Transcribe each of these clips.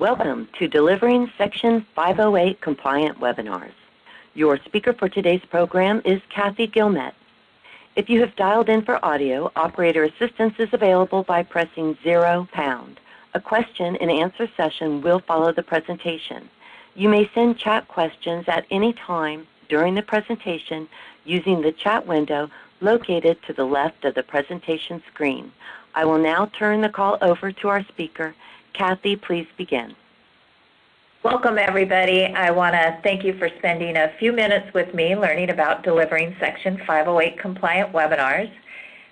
Welcome to Delivering Section 508 Compliant Webinars. Your speaker for today's program is Kathy Gilmet. If you have dialed in for audio, operator assistance is available by pressing £. A question and answer session will follow the presentation. You may send chat questions at any time during the presentation using the chat window located to the left of the presentation screen. I will now turn the call over to our speaker. Kathy, please begin. Welcome, everybody. I want to thank you for spending a few minutes with me learning about delivering Section 508 compliant webinars.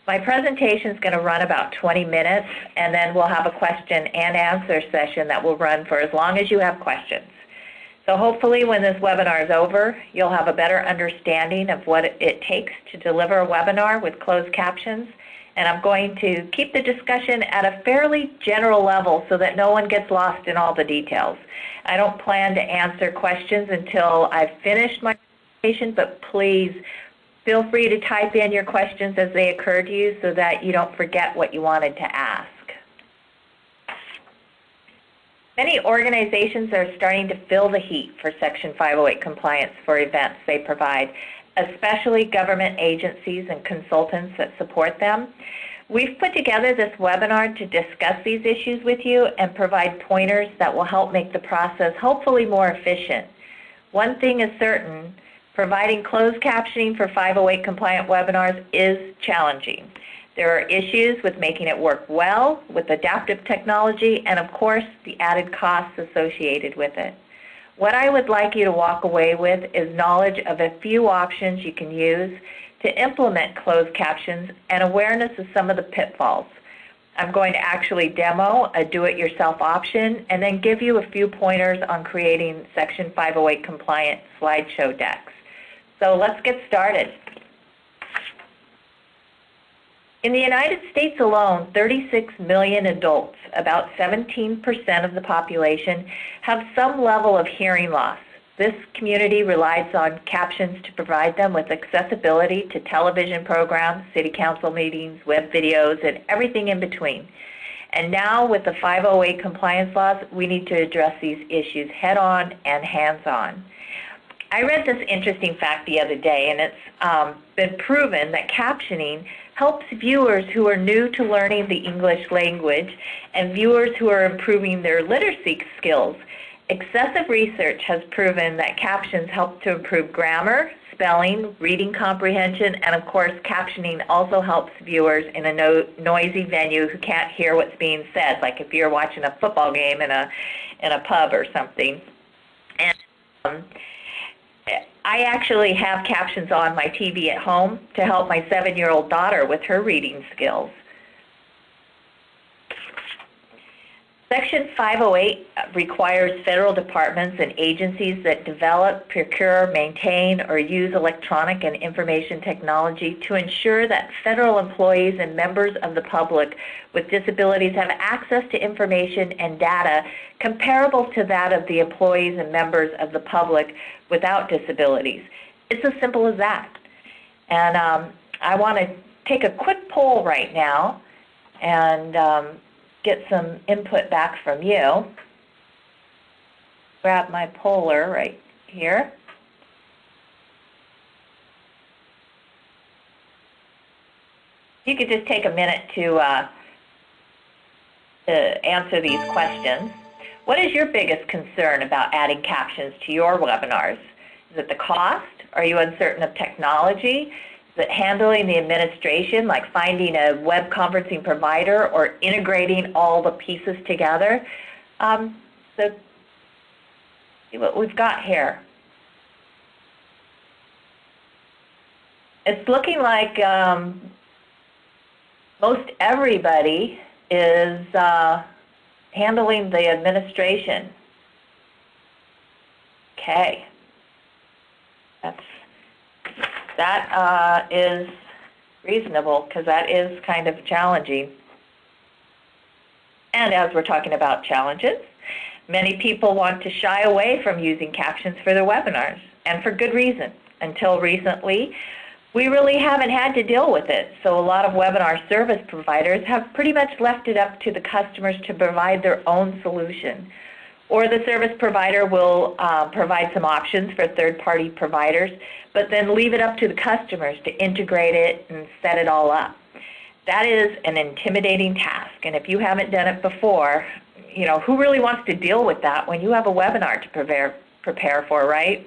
My presentation is going to run about 20 minutes, and then we'll have a question and answer session that will run for as long as you have questions. So hopefully when this webinar is over, you'll have a better understanding of what it takes to deliver a webinar with closed captions. And I'm going to keep the discussion at a fairly general level so that no one gets lost in all the details. I don't plan to answer questions until I've finished my presentation, but please feel free to type in your questions as they occur to you so that you don't forget what you wanted to ask. Many organizations are starting to feel the heat for Section 508 compliance for events they provide, especially government agencies and consultants that support them. We've put together this webinar to discuss these issues with you and provide pointers that will help make the process hopefully more efficient. One thing is certain, providing closed captioning for 508 compliant webinars is challenging. There are issues with making it work well with adaptive technology and, of course, the added costs associated with it. What I would like you to walk away with is knowledge of a few options you can use to implement closed captions and awareness of some of the pitfalls. I'm going to actually demo a do-it-yourself option and then give you a few pointers on creating Section 508 compliant slideshow decks. So let's get started. In the United States alone, 36 million adults, about 17% of the population, have some level of hearing loss. This community relies on captions to provide them with accessibility to television programs, city council meetings, web videos, and everything in between. And now with the 508 compliance laws, we need to address these issues head-on and hands-on. I read this interesting fact the other day, and it's been proven that captioning helps viewers who are new to learning the English language and viewers who are improving their literacy skills. Excessive research has proven that captions help to improve grammar, spelling, reading comprehension, and of course captioning also helps viewers in a noisy venue who can't hear what's being said, like if you're watching a football game in a pub or something. And I actually have captions on my TV at home to help my 7-year-old daughter with her reading skills. Section 508 requires federal departments and agencies that develop, procure, maintain, or use electronic and information technology to ensure that federal employees and members of the public with disabilities have access to information and data comparable to that of the employees and members of the public without disabilities. It's as simple as that. And I want to take a quick poll right now and get some input back from you. Grab my poller right here. You could just take a minute to answer these questions. What is your biggest concern about adding captions to your webinars? Is it the cost? Are you uncertain of technology? Is it handling the administration, like finding a web conferencing provider or integrating all the pieces together? So see what we've got here. It's looking like most everybody is handling the administration. Okay. That is reasonable because that is kind of challenging. And as we're talking about challenges, many people want to shy away from using captions for their webinars, and for good reason. Until recently, we really haven't had to deal with it, so a lot of webinar service providers have pretty much left it up to the customers to provide their own solution. Or the service provider will provide some options for third-party providers, but then leave it up to the customers to integrate it and set it all up. That is an intimidating task, and if you haven't done it before, who really wants to deal with that when you have a webinar to prepare for, right?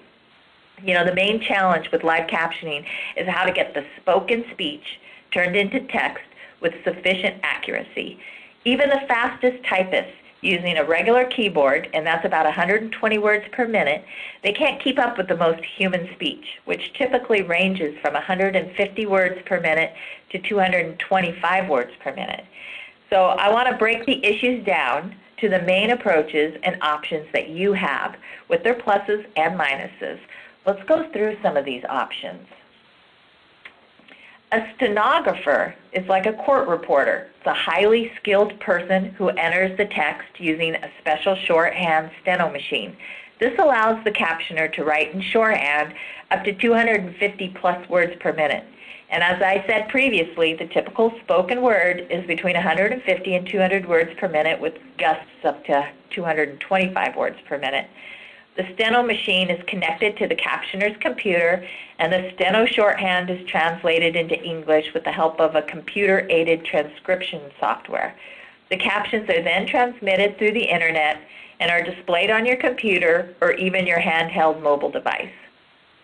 The main challenge with live captioning is how to get the spoken speech turned into text with sufficient accuracy. Even the fastest typists using a regular keyboard, and that's about 120 words per minute, they can't keep up with the most human speech, which typically ranges from 150 words per minute to 225 words per minute. So I want to break the issues down to the main approaches and options that you have with their pluses and minuses. Let's go through some of these options. A stenographer is like a court reporter. It's a highly skilled person who enters the text using a special shorthand steno machine. This allows the captioner to write in shorthand up to 250 plus words per minute. And as I said previously, the typical spoken word is between 150 and 200 words per minute with gusts up to 225 words per minute. The steno machine is connected to the captioner's computer, and the steno shorthand is translated into English with the help of a computer-aided transcription software. The captions are then transmitted through the internet and are displayed on your computer or even your handheld mobile device.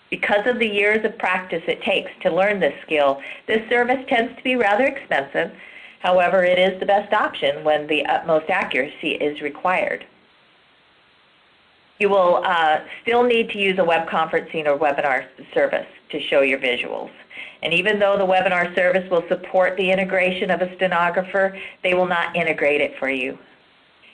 Because of the years of practice it takes to learn this skill, this service tends to be rather expensive. However, it is the best option when the utmost accuracy is required. You will still need to use a web conferencing or webinar service to show your visuals. And even though the webinar service will support the integration of a stenographer, they will not integrate it for you.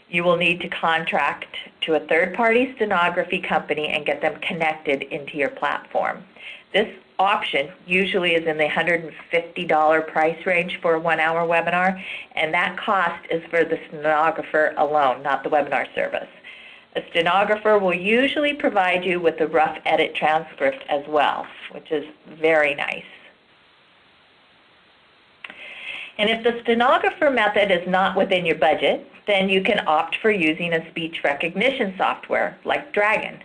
You will need to contract to a third-party stenography company and get them connected into your platform. This option usually is in the $150 price range for a 1-hour webinar, and that cost is for the stenographer alone, not the webinar service. A stenographer will usually provide you with a rough edit transcript as well, which is very nice. And if the stenographer method is not within your budget, then you can opt for using a speech recognition software like Dragon.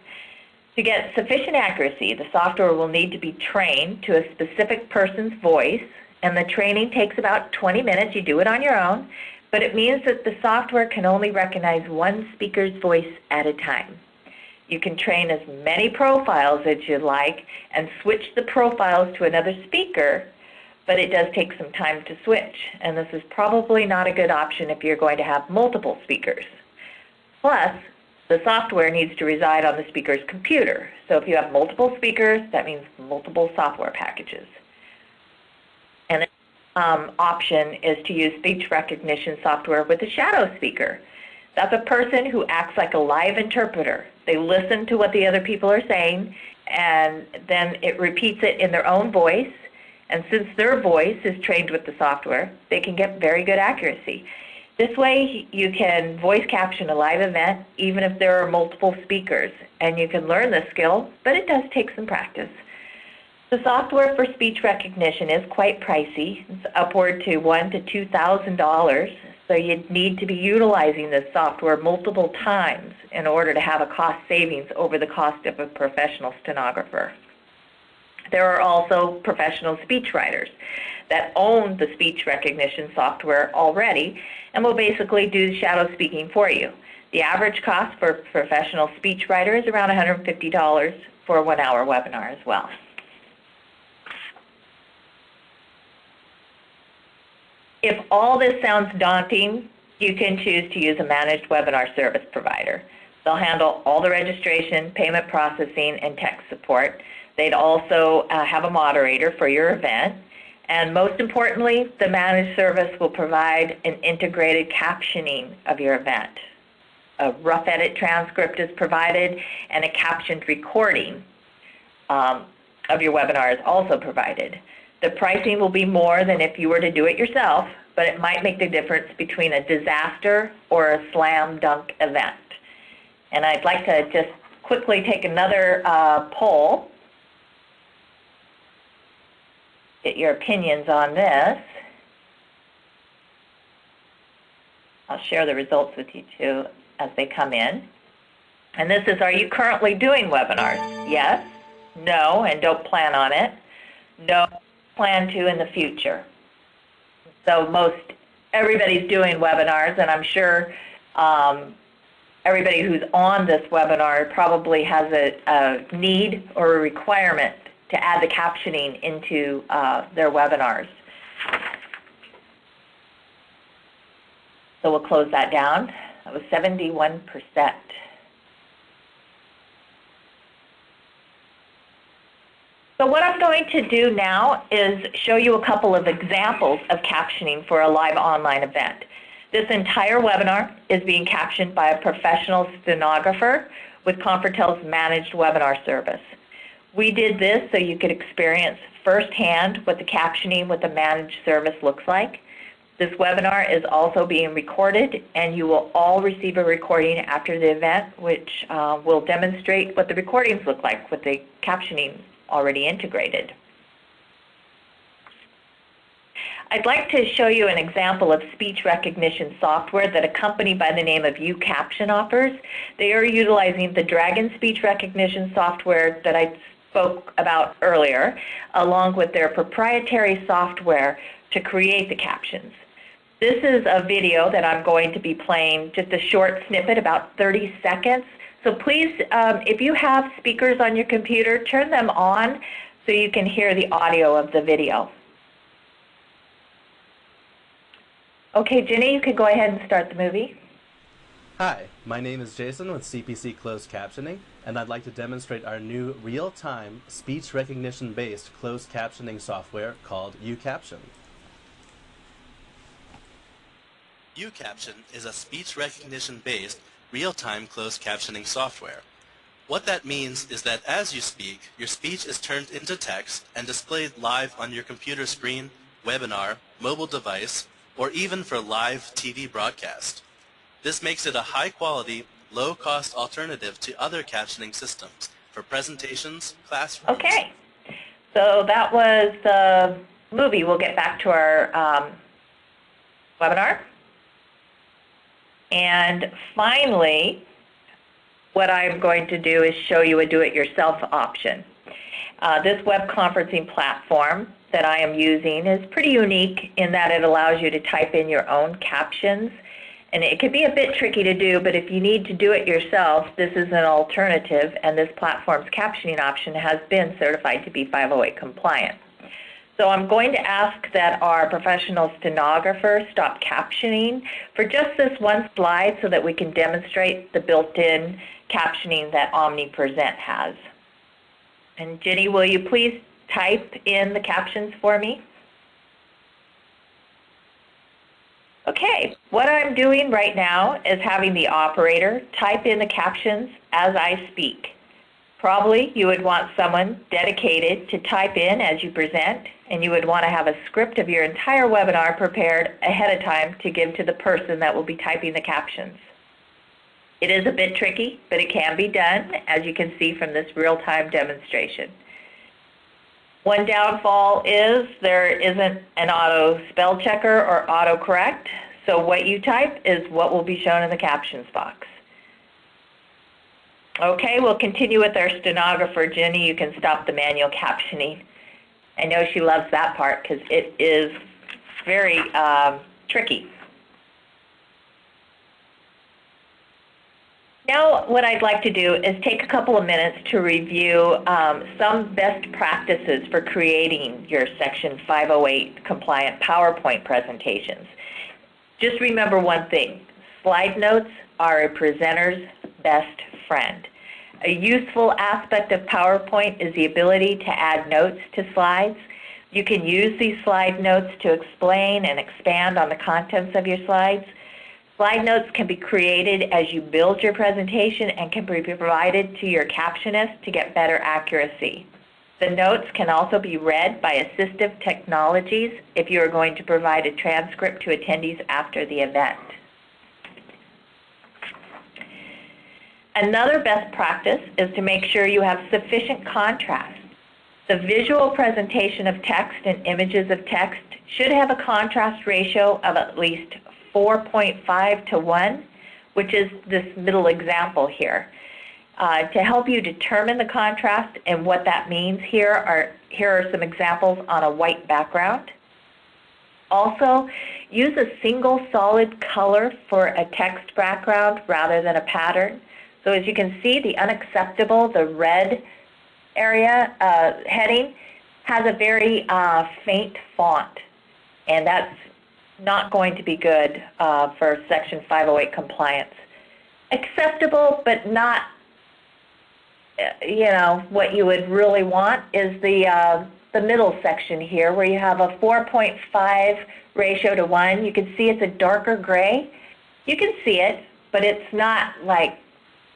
To get sufficient accuracy, the software will need to be trained to a specific person's voice, and the training takes about 20 minutes. You do it on your own, but it means that the software can only recognize one speaker's voice at a time. You can train as many profiles as you like and switch the profiles to another speaker, but it does take some time to switch, and this is probably not a good option if you're going to have multiple speakers. Plus, the software needs to reside on the speaker's computer. So if you have multiple speakers, that means multiple software packages. And option is to use speech recognition software with a shadow speaker. That's a person who acts like a live interpreter. They listen to what the other people are saying, and then it repeats it in their own voice. And since their voice is trained with the software, they can get very good accuracy. This way, you can voice caption a live event even if there are multiple speakers, and you can learn this skill, but it does take some practice. The software for speech recognition is quite pricey. It's upward to $1,000 to $2,000, so you'd need to be utilizing this software multiple times in order to have a cost savings over the cost of a professional stenographer. There are also professional speechwriters that own the speech recognition software already and will basically do the shadow speaking for you. The average cost for a professional speechwriter is around $150 for a 1-hour webinar as well. If all this sounds daunting, you can choose to use a managed webinar service provider. They'll handle all the registration, payment processing, and tech support. They'd also have a moderator for your event. And most importantly, the managed service will provide an integrated captioning of your event. A rough edit transcript is provided, and a captioned recording of your webinar is also provided. The pricing will be more than if you were to do it yourself, but it might make the difference between a disaster or a slam dunk event. And I'd like to just quickly take another poll. Get your opinions on this. I'll share the results with you too as they come in. And this is, are you currently doing webinars? Yes, no, and don't plan on it. No, plan to in the future. So everybody's doing webinars, and I'm sure everybody who's on this webinar probably has a need or a requirement to add the captioning into their webinars. So we'll close that down. That was 71%. So what I'm going to do now is show you a couple of examples of captioning for a live online event. This entire webinar is being captioned by a professional stenographer with Confertel's managed webinar service. We did this so you could experience firsthand what the captioning with the managed service looks like. This webinar is also being recorded, and you will all receive a recording after the event, which will demonstrate what the recordings look like with the captioning already integrated. I'd like to show you an example of speech recognition software that a company by the name of UCaption offers. They are utilizing the Dragon speech recognition software that I spoke about earlier, along with their proprietary software to create the captions. This is a video that I'm going to be playing, just a short snippet, about 30 seconds. So please, if you have speakers on your computer, turn them on so you can hear the audio of the video. Okay, Jenny, you can go ahead and start the movie. Hi, my name is Jason with CPC Closed Captioning, and I'd like to demonstrate our new real-time speech recognition-based closed captioning software called UCaption. UCaption is a speech recognition-based real-time closed captioning software. What that means is that as you speak, your speech is turned into text and displayed live on your computer screen, webinar, mobile device, or even for live TV broadcast. This makes it a high-quality, low-cost alternative to other captioning systems for presentations, classrooms. Okay, so that was the movie. We'll get back to our webinar. And finally, what I'm going to do is show you a do-it-yourself option. This web conferencing platform that I am using is pretty unique in that it allows you to type in your own captions. And it can be a bit tricky to do, but if you need to do it yourself, this is an alternative, and this platform's captioning option has been certified to be 508 compliant. So I'm going to ask that our professional stenographer stop captioning for just this one slide so that we can demonstrate the built-in captioning that OmniPresent has. And Jenny, will you please type in the captions for me? Okay, what I'm doing right now is having the operator type in the captions as I speak. Probably you would want someone dedicated to type in as you present, and you would want to have a script of your entire webinar prepared ahead of time to give to the person that will be typing the captions. It is a bit tricky, but it can be done, as you can see from this real-time demonstration. One downfall is there isn't an auto spell checker or autocorrect, so what you type is what will be shown in the captions box. Okay, we'll continue with our stenographer. Jenny, you can stop the manual captioning. I know she loves that part because it is very tricky. Now what I'd like to do is take a couple of minutes to review some best practices for creating your Section 508 compliant PowerPoint presentations. Just remember one thing, slide notes are a presenter's best friend. A useful aspect of PowerPoint is the ability to add notes to slides. You can use these slide notes to explain and expand on the contents of your slides. Slide notes can be created as you build your presentation and can be provided to your captionist to get better accuracy. The notes can also be read by assistive technologies if you are going to provide a transcript to attendees after the event. Another best practice is to make sure you have sufficient contrast. The visual presentation of text and images of text should have a contrast ratio of at least 4.5 to 1, which is this middle example here. To help you determine the contrast and what that means, here are some examples on a white background. Also, use a single solid color for a text background rather than a pattern. So as you can see, the unacceptable, the red area heading, has a very faint font, and that's not going to be good for Section 508 compliance. Acceptable, but not, what you would really want is the middle section here, where you have a 4.5 ratio to 1. You can see it's a darker gray. You can see it, but it's not like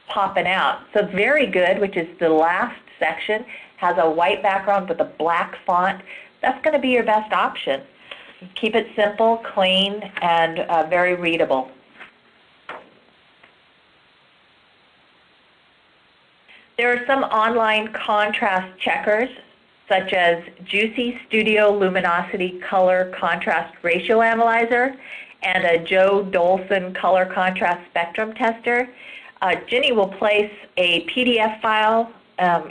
popping out. So very good, which is the last section, has a white background with a black font. That's going to be your best option. Keep it simple, clean, and very readable. There are some online contrast checkers, such as Juicy Studio Luminosity Color Contrast Ratio Analyzer and a Joe Dolson Color Contrast Spectrum Tester. Ginny will place a PDF file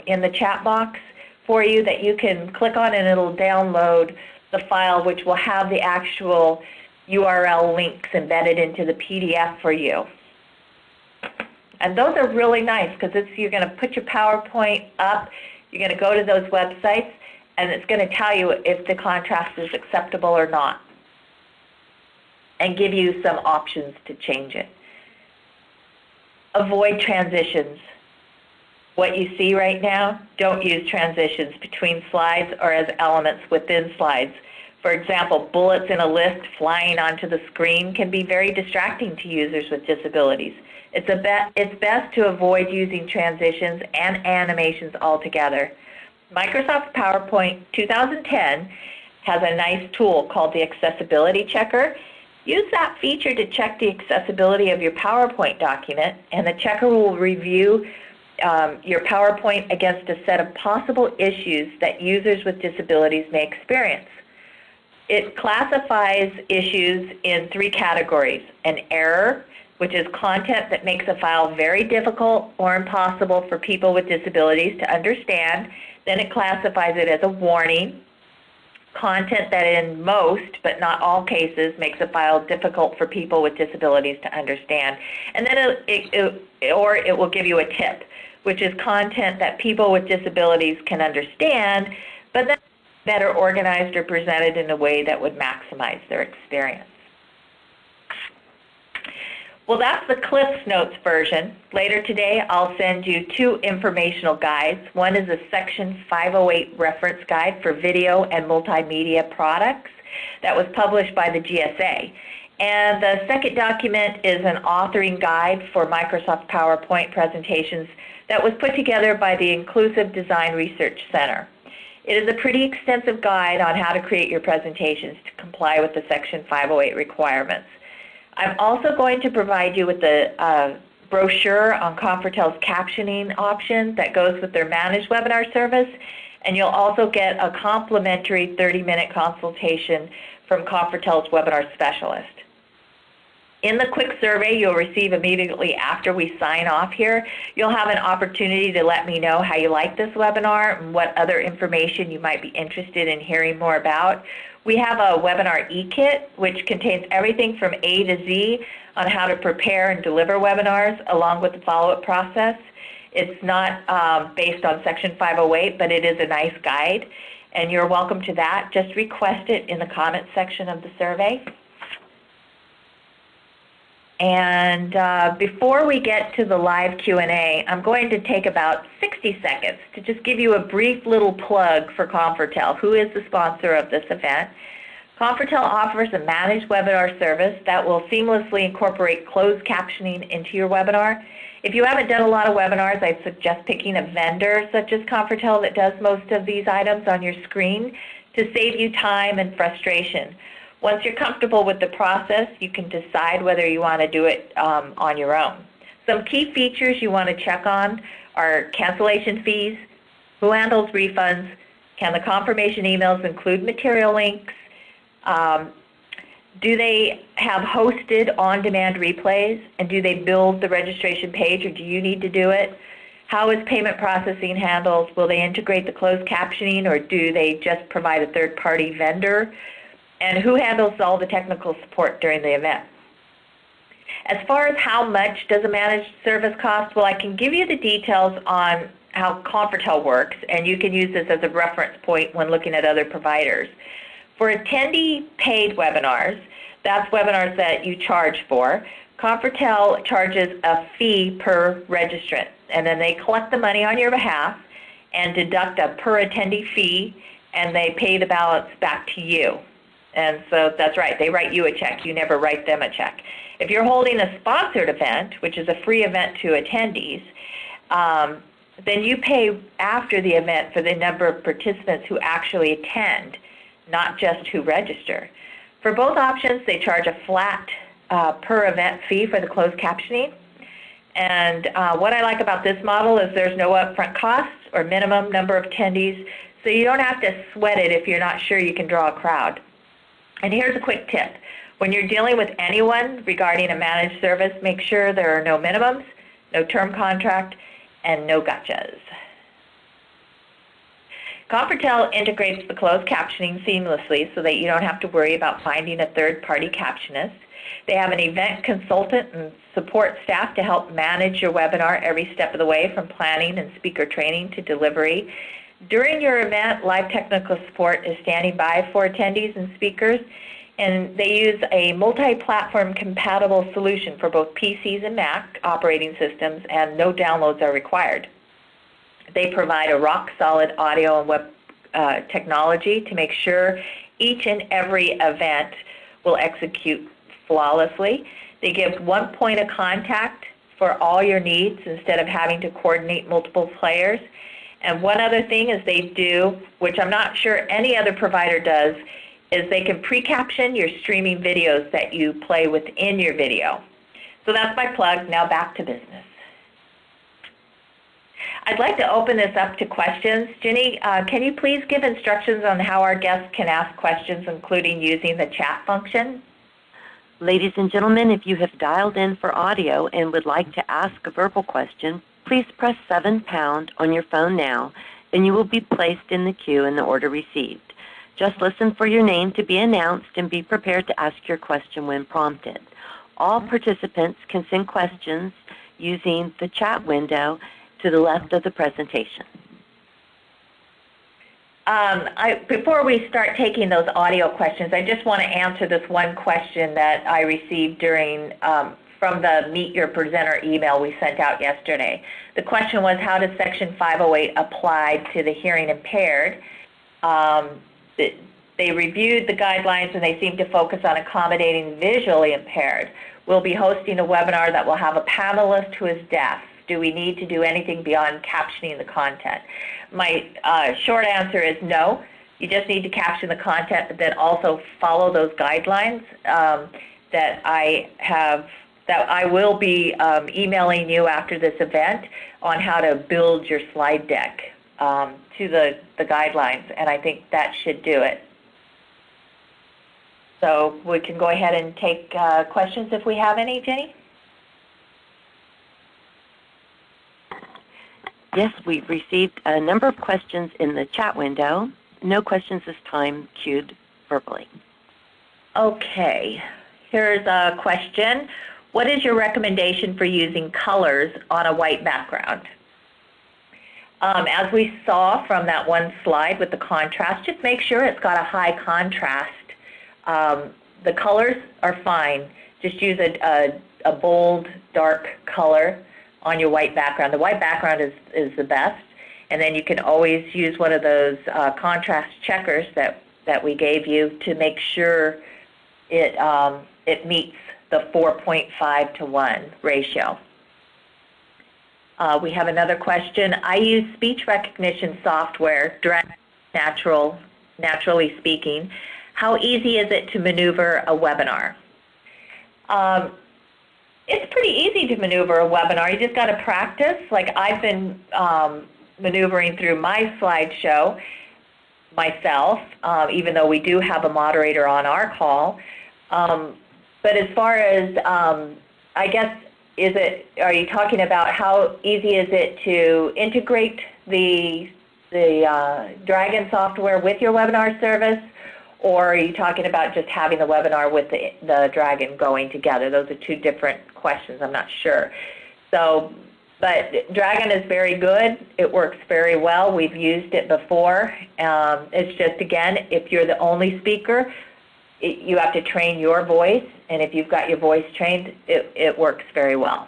in the chat box for you that you can click on, and it'll download the file, which will have the actual URL links embedded into the PDF for you. And those are really nice because you're going to put your PowerPoint up, you're going to go to those websites, and it's going to tell you if the contrast is acceptable or not, and give you some options to change it. Avoid transitions. What you see right now, don't use transitions between slides or as elements within slides. For example, bullets in a list flying onto the screen can be very distracting to users with disabilities. It's best to avoid using transitions and animations altogether. Microsoft PowerPoint 2010 has a nice tool called the Accessibility Checker. Use that feature to check the accessibility of your PowerPoint document, and the checker will review your PowerPoint against a set of possible issues that users with disabilities may experience. It classifies issues in 3 categories: an error, which is content that makes a file very difficult or impossible for people with disabilities to understand. Then it classifies it as a warning, content that in most, but not all cases, makes a file difficult for people with disabilities to understand. And then it will give you a tip, which is content that people with disabilities can understand, but then better organized or presented in a way that would maximize their experience. Well, that's the Cliff's Notes version. Later today, I'll send you 2 informational guides. One is a Section 508 reference guide for video and multimedia products that was published by the GSA. And the second document is an authoring guide for Microsoft PowerPoint presentations that was put together by the Inclusive Design Research Center. It is a pretty extensive guide on how to create your presentations to comply with the Section 508 requirements. I'm also going to provide you with the brochure on Confortel's captioning option that goes with their managed webinar service, and you'll also get a complimentary 30-minute consultation from Confortel's webinar specialist. In the quick survey you'll receive immediately after we sign off here, you'll have an opportunity to let me know how you like this webinar and what other information you might be interested in hearing more about. We have a webinar e-kit, which contains everything from A to Z on how to prepare and deliver webinars, along with the follow-up process. It's not based on Section 508, but it is a nice guide, and you're welcome to that. Just request it in the comments section of the survey. And before we get to the live Q&A, I'm going to take about 60 seconds to just give you a brief little plug for Confortel, who is the sponsor of this event. Confortel offers a managed webinar service that will seamlessly incorporate closed captioning into your webinar. If you haven't done a lot of webinars, I'd suggest picking a vendor such as Confortel that does most of these items on your screen to save you time and frustration. Once you're comfortable with the process, you can decide whether you want to do it on your own. Some key features you want to check on are cancellation fees, who handles refunds, can the confirmation emails include material links, do they have hosted on-demand replays, and do they build the registration page, or do you need to do it? How is payment processing handled? Will they integrate the closed captioning, or do they just provide a third-party vendor? And who handles all the technical support during the event? As far as how much does a managed service cost, well, I can give you the details on how Confertel works, and you can use this as a reference point when looking at other providers. For attendee paid webinars, that's webinars that you charge for, Confertel charges a fee per registrant, and then they collect the money on your behalf and deduct a per attendee fee, and they pay the balance back to you. And so that's right, they write you a check. You never write them a check. If you're holding a sponsored event, which is a free event to attendees, then you pay after the event for the number of participants who actually attend, not just who register. For both options, they charge a flat per event fee for the closed captioning. And what I like about this model is there's no upfront costs or minimum number of attendees, so you don't have to sweat it if you're not sure you can draw a crowd. And here's a quick tip. When you're dealing with anyone regarding a managed service, make sure there are no minimums, no term contract, and no gotchas. Confertel integrates the closed captioning seamlessly so that you don't have to worry about finding a third-party captionist. They have an event consultant and support staff to help manage your webinar every step of the way, from planning and speaker training to delivery. During your event, live technical support is standing by for attendees and speakers, and they use a multi-platform compatible solution for both PCs and Mac operating systems, and no downloads are required. They provide a rock-solid audio and web technology to make sure each and every event will execute flawlessly. They give one point of contact for all your needs instead of having to coordinate multiple players. And one other thing is they do, which I'm not sure any other provider does, is they can pre-caption your streaming videos that you play within your video. So that's my plug. Now back to business. I'd like to open this up to questions. Jenny, can you please give instructions on how our guests can ask questions, including using the chat function? Ladies and gentlemen, if you have dialed in for audio and would like to ask a verbal question, please press 7# on your phone now, and you will be placed in the queue in the order received. Just listen for your name to be announced and be prepared to ask your question when prompted. All participants can send questions using the chat window to the left of the presentation. Before we start taking those audio questions, I just want to answer this one question that I received from the Meet Your Presenter email we sent out yesterday. The question was, how does Section 508 apply to the hearing impaired? They reviewed the guidelines and they seem to focus on accommodating visually impaired. We'll be hosting a webinar that will have a panelist who is deaf. Do we need to do anything beyond captioning the content? My short answer is no. You just need to caption the content, but then also follow those guidelines that I will be emailing you after this event on how to build your slide deck to the guidelines, and I think that should do it. So we can go ahead and take questions if we have any, Jenny? Yes, we've received a number of questions in the chat window. No questions this time queued verbally. Okay, here's a question. What is your recommendation for using colors on a white background? As we saw from that one slide with the contrast, just make sure it's got a high contrast. The colors are fine. Just use a bold, dark color on your white background. The white background is the best, and then you can always use one of those contrast checkers that we gave you to make sure it meets the 4.5 to 1 ratio. We have another question. I use speech recognition software, direct, naturally speaking. How easy is it to maneuver a webinar? It's pretty easy to maneuver a webinar. You just got to practice. Like I've been maneuvering through my slideshow myself, even though we do have a moderator on our call. But as far as, I guess, are you talking about how easy is it to integrate the Dragon software with your webinar service, or are you talking about just having the webinar with the Dragon going together? Those are two different questions. I'm not sure. So, but Dragon is very good. It works very well. We've used it before. It's just, again, if you're the only speaker, you have to train your voice, and if you've got your voice trained, it works very well.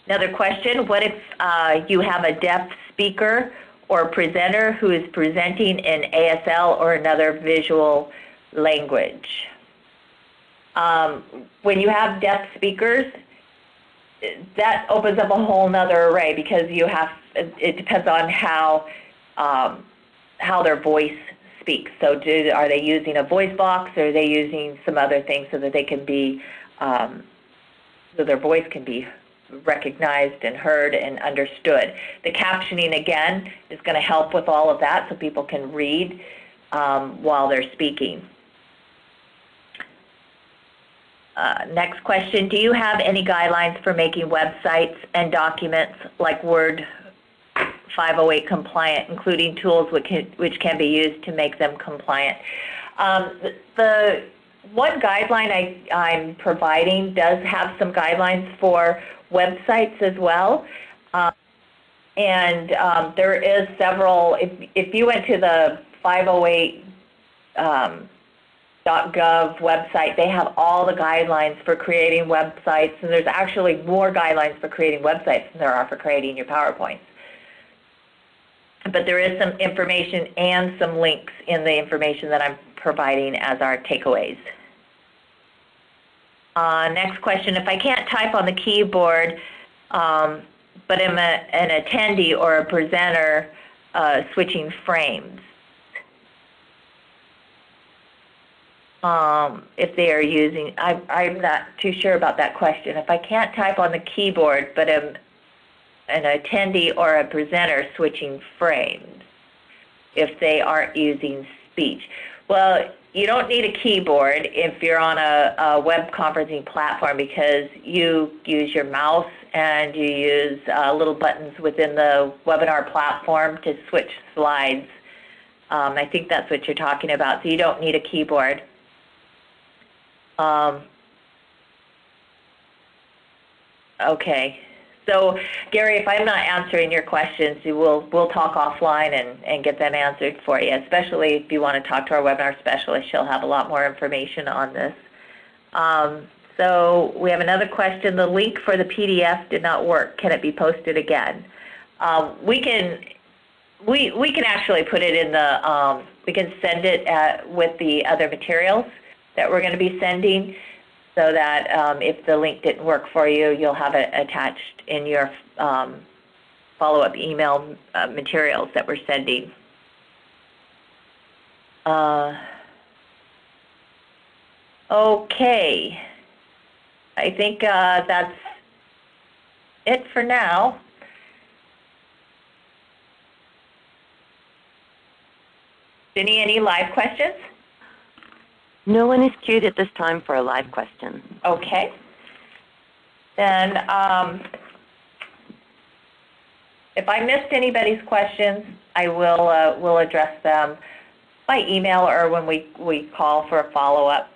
Another question, what if you have a deaf speaker or presenter who is presenting in ASL or another visual language? When you have deaf speakers, that opens up a whole nother array, because it depends on how their voice speaks. So are they using a voice box, or are they using some other things so that they can be, so their voice can be recognized and heard and understood? The captioning, again, is going to help with all of that so people can read while they're speaking. Next question, do you have any guidelines for making websites and documents like Word 508 compliant, including tools which can be used to make them compliant? The one guideline I'm providing does have some guidelines for websites as well. There is several, if you went to the 508.gov website, they have all the guidelines for creating websites, and there's actually more guidelines for creating websites than there are for creating your PowerPoints. But there is some information and some links in the information that I'm providing as our takeaways. Next question, if I can't type on the keyboard, but am an attendee or a presenter switching frames, if they are using, I'm not too sure about that question. If I can't type on the keyboard, but am an attendee or a presenter switching frames, if they aren't using speech. Well, you don't need a keyboard if you're on a web conferencing platform, because you use your mouse and you use little buttons within the webinar platform to switch slides. I think that's what you're talking about, so you don't need a keyboard. Okay. So, Gary, if I'm not answering your questions, we'll talk offline and get them answered for you, especially if you want to talk to our webinar specialist. She'll have a lot more information on this. So we have another question. The link for the PDF did not work. Can it be posted again? We can actually put it in the, we can send it with the other materials that we're going to be sending, so that if the link didn't work for you, you'll have it attached in your follow-up email materials that we're sending. Okay. I think that's it for now. Jenny, any live questions? No one is queued at this time for a live question. Okay. Then if I missed anybody's questions, I will address them by email or when we call for a follow-up.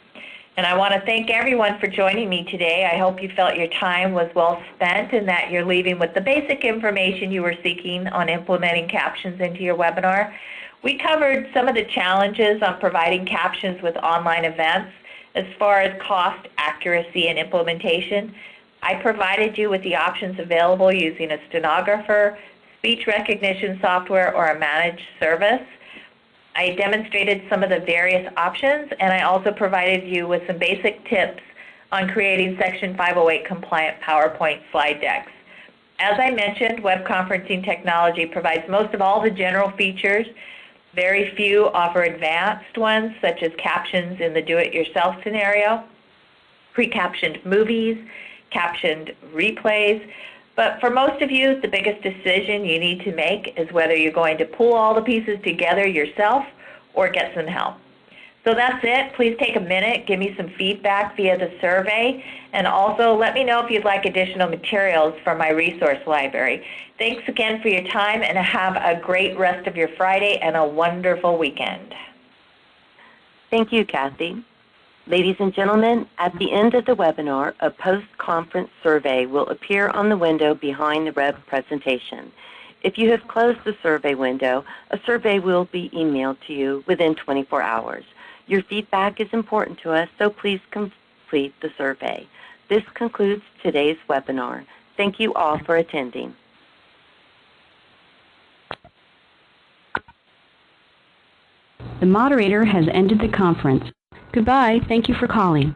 And I want to thank everyone for joining me today. I hope you felt your time was well spent and that you're leaving with the basic information you were seeking on implementing captions into your webinar. We covered some of the challenges on providing captions with online events as far as cost, accuracy, and implementation. I provided you with the options available using a stenographer, speech recognition software, or a managed service. I demonstrated some of the various options, and I also provided you with some basic tips on creating Section 508 compliant PowerPoint slide decks. As I mentioned, web conferencing technology provides most of all the general features. Very few offer advanced ones, such as captions in the do-it-yourself scenario, pre-captioned movies, captioned replays. But for most of you, the biggest decision you need to make is whether you're going to pull all the pieces together yourself or get some help. So that's it. Please take a minute, give me some feedback via the survey, and also let me know if you'd like additional materials from my resource library. Thanks again for your time, and have a great rest of your Friday and a wonderful weekend. Thank you, Kathy. Ladies and gentlemen, at the end of the webinar, a post-conference survey will appear on the window behind the web presentation. If you have closed the survey window, a survey will be emailed to you within 24 hours. Your feedback is important to us, so please complete the survey. This concludes today's webinar. Thank you all for attending. The moderator has ended the conference. Goodbye. Thank you for calling.